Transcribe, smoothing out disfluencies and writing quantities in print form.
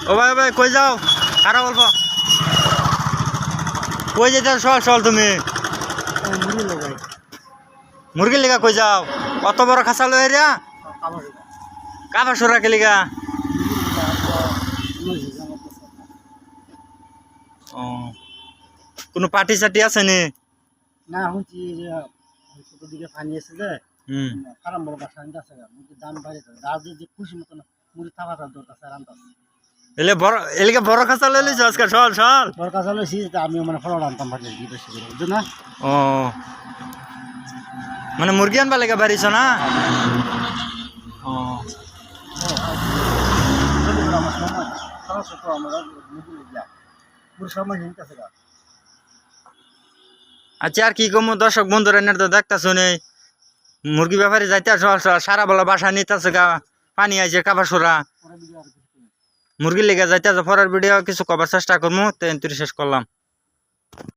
ও ভাই ভাই কই যাও খারাপ বলব কই যেতে চল চল তুমি মুরগি লিগা কই যাও কত বড় খাসা লই রা কাবা সরা কে লিগা ও কোনো পার্টি সাটি আছে নি না হচ্ছে ছোট দিকে পানি এসে যে কারণ বড় বাসা আনতে আছে মুরগির দাম বাইরে দাঁড় যে খুশি মতন মুরগি থাকা তার দরকার স্যার আনতে এলে বড় এলিকে বড় খাসা লই লিছ আজকে চল চল বড় কাজ হলো আমি মানে ফলো আনতাম পারি বেশি করে বুঝছো না ও মানে মুরগি আনবা লেগে বাড়িছ না ও আমার সময় খরচ তো আমরা মুরগি যাই পুরো সময় হিংতে আছে আচ্ছা আর কি কমু দর্শক বন্ধুরা এনে তো দেখতেছো নেই মুরগি ব্যাপারে যাইতে সারা বেলা বাসা নিতেছে গা পানি আইছে কাবার সোরা মুরগির লেগে যাইতে পরের ভিডিও কিছু কবার চেষ্টা করবো তো শেষ করলাম।